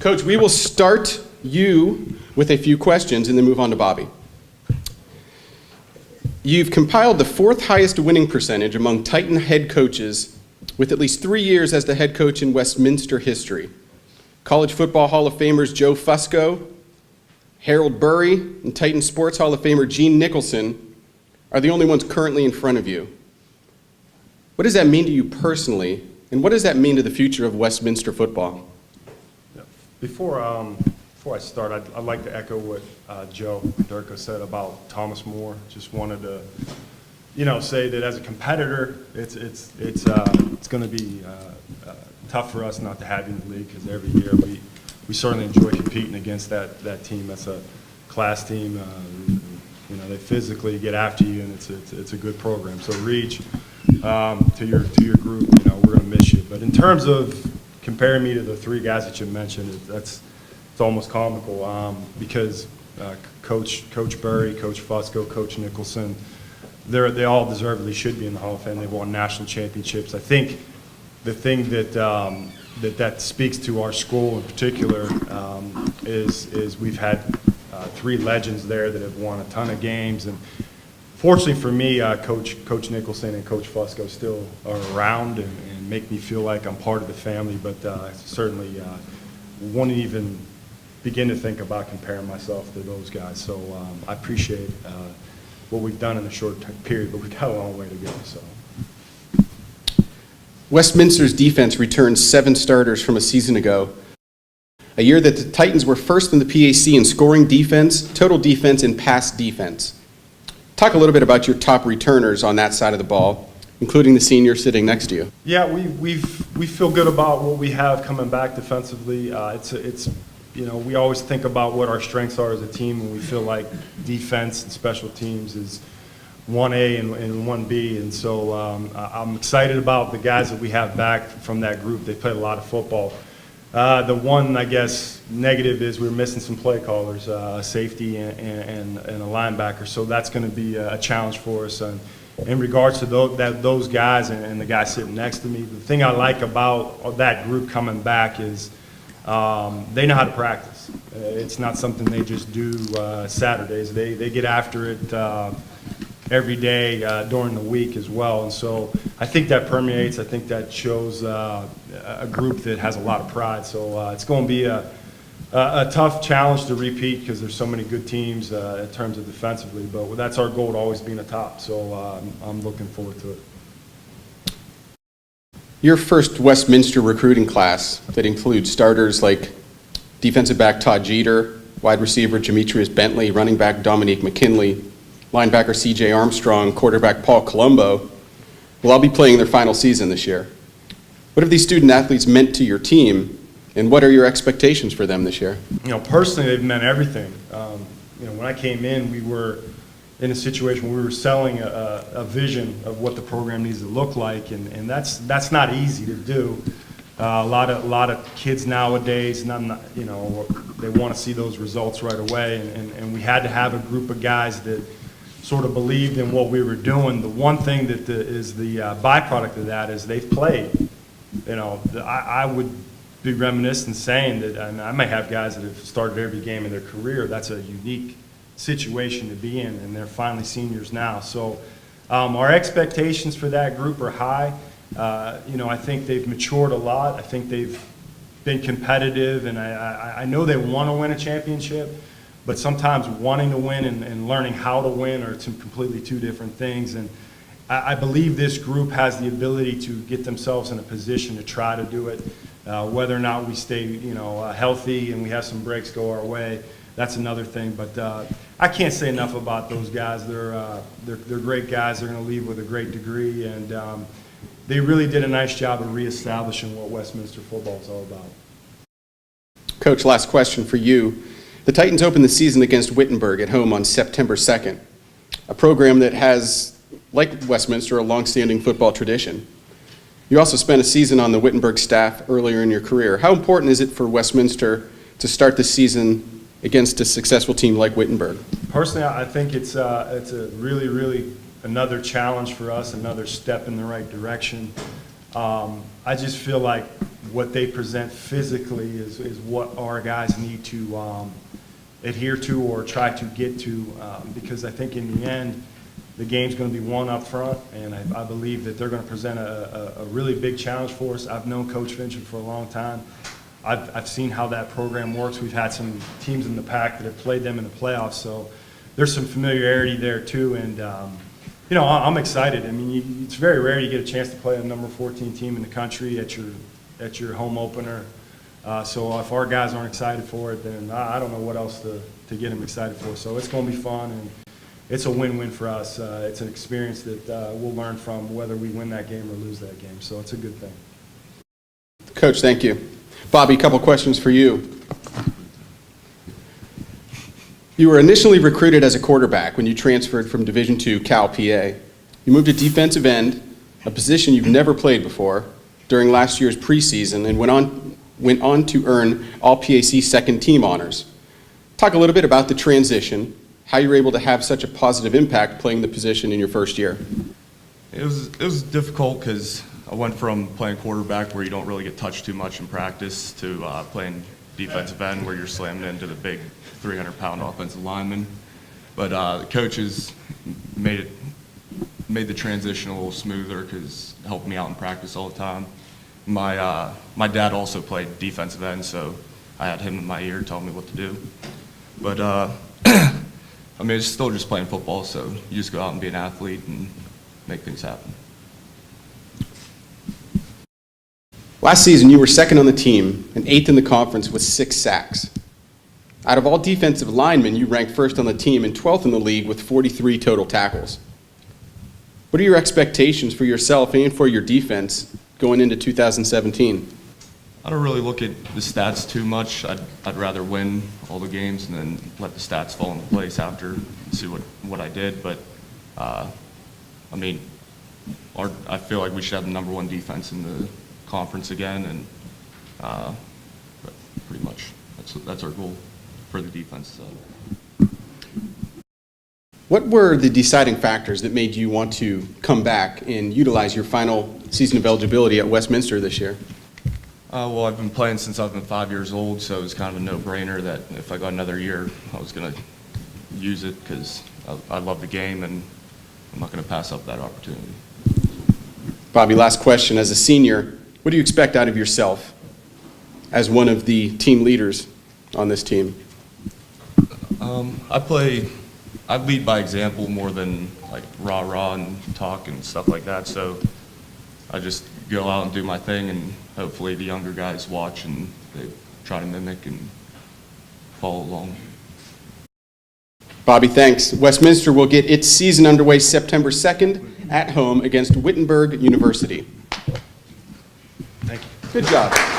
Coach, we will start you with a few questions and then move on to Bobby. You've compiled the fourth highest winning percentage among Titan head coaches with at least 3 years as the head coach in Westminster history. College Football Hall of Famers Joe Fusco, Harold Burry, and Titan Sports Hall of Famer Gene Nicholson are the only ones currently in front of you. What does that mean to you personally, and what does that mean to the future of Westminster football? Before I start, I'd like to echo what Joe Durko said about Thomas More. Just wanted to, say that as a competitor, it's going to be tough for us not to have you in the league, because every year we certainly enjoy competing against that team. That's a class team. They physically get after you, and it's a good program. So Reach, to your group, we're going to miss you. But in terms of comparing me to the three guys that you mentioned, it's almost comical, because Coach Burry, Coach Fusco, Coach Nicholson, they all deservedly should be in the Hall of Fame. They've won national championships. I think the thing that speaks to our school in particular is we've had three legends there that have won a ton of games. And fortunately for me, Coach Nicholson and Coach Fusco still are around and make me feel like I'm part of the family, but certainly won't even begin to think about comparing myself to those guys. So I appreciate what we've done in a short period, but we've got a long way to go. So. Westminster's defense returned 7 starters from a season ago, a year that the Titans were first in the PAC in scoring defense, total defense, and pass defense. Talk a little bit about your top returners on that side of the ball, including the senior sitting next to you. Yeah, we feel good about what we have coming back defensively. We always think about what our strengths are as a team, and we feel like defense and special teams is 1A and 1B, and so I'm excited about the guys that we have back from that group. They played a lot of football. The one, I guess, negative is we're missing some play callers, a safety and a linebacker, so that's going to be a challenge for us. And in regards to those guys and the guy sitting next to me, the thing I like about that group coming back is they know how to practice. It's not something they just do Saturdays. They get after it every day during the week as well. And so I think that permeates. I think that shows a group that has a lot of pride. So it's going to be a tough challenge to repeat, because there's so many good teams in terms of defensively. But that's our goal, to always be in the top. So I'm looking forward to it. Your first Westminster recruiting class that includes starters like defensive back Todd Jeter, wide receiver Demetrius Bentley, running back Dominique McKinley, linebacker C.J. Armstrong, quarterback Paul Colombo, will all be playing their final season this year. What have these student athletes meant to your team, and what are your expectations for them this year? Personally, they've meant everything. When I came in, we were in a situation where we were selling a vision of what the program needs to look like, and that's not easy to do. A lot of kids nowadays, they want to see those results right away, and we had to have a group of guys that sort of believed in what we were doing. The one thing that is the byproduct of that is they've played. I would be reminiscent saying that I might have guys that have started every game in their career. That's a unique situation to be in, and they're finally seniors now. So our expectations for that group are high. I think they've matured a lot. I think they've been competitive, and I know they want to win a championship. But sometimes wanting to win and learning how to win are completely two different things. And I believe this group has the ability to get themselves in a position to try to do it. Whether or not we stay, healthy and we have some breaks go our way, that's another thing. But I can't say enough about those guys. They're great guys. They're going to leave with a great degree, and they really did a nice job of reestablishing what Westminster football is all about. Coach, last question for you. The Titans open the season against Wittenberg at home on September 2nd, a program that has, like Westminster, a long-standing football tradition. You also spent a season on the Wittenberg staff earlier in your career. How important is it for Westminster to start the season against a successful team like Wittenberg? Personally, I think it's a really, really another challenge for us, another step in the right direction. I just feel like what they present physically is what our guys need to adhere to or try to get to, because I think in the end, the game's going to be won up front, and I believe that they're going to present a really big challenge for us. I've known Coach Fincham for a long time. I've seen how that program works. We've had some teams in the PAC that have played them in the playoffs, so there's some familiarity there too. And you know, I'm excited. I mean, it's very rare you get a chance to play a number 14 team in the country at your home opener. So if our guys aren't excited for it, then I don't know what else to get them excited for. So it's going to be fun, and it's a win-win for us. It's an experience that we'll learn from whether we win that game or lose that game. So it's a good thing. Coach, thank you. Bobby, a couple questions for you. You were initially recruited as a quarterback when you transferred from Division II Cal PA. You moved to defensive end, a position you've never played before, during last year's preseason, and went on to earn All-PAC second team honors. Talk a little bit about the transition, how you were able to have such a positive impact playing the position in your first year. It was difficult because I went from playing quarterback where you don't really get touched too much in practice to playing defensive end where you're slamming into the big 300-pound offensive lineman. But the coaches made the transition a little smoother because it helped me out in practice all the time. My dad also played defensive end, so I had him in my ear telling me what to do. But I mean, it's still just playing football, so you just go out and be an athlete and make things happen. Last season, you were second on the team and 8th in the conference with 6 sacks. Out of all defensive linemen, you ranked first on the team and 12th in the league with 43 total tackles. What are your expectations for yourself and for your defense going into 2017? I don't really look at the stats too much. I'd rather win all the games and then let the stats fall into place after and see what I did. But, I mean, I feel like we should have the number 1 defense in the conference again, and but pretty much that's our goal for the defense. What were the deciding factors that made you want to come back and utilize your final season of eligibility at Westminster this year? Well, I've been playing since I've been 5 years old, so it was kind of a no-brainer that if I got another year, I was going to use it because I love the game, and I'm not going to pass up that opportunity. Bobby, last question. As a senior, what do you expect out of yourself as one of the team leaders on this team? I lead by example more than like rah-rah and talk and stuff like that, so I just go out and do my thing, and hopefully the younger guys watch and they try to mimic and follow along. Bobby, thanks. Westminster will get its season underway September 2nd at home against Wittenberg University. Thank you. Good job.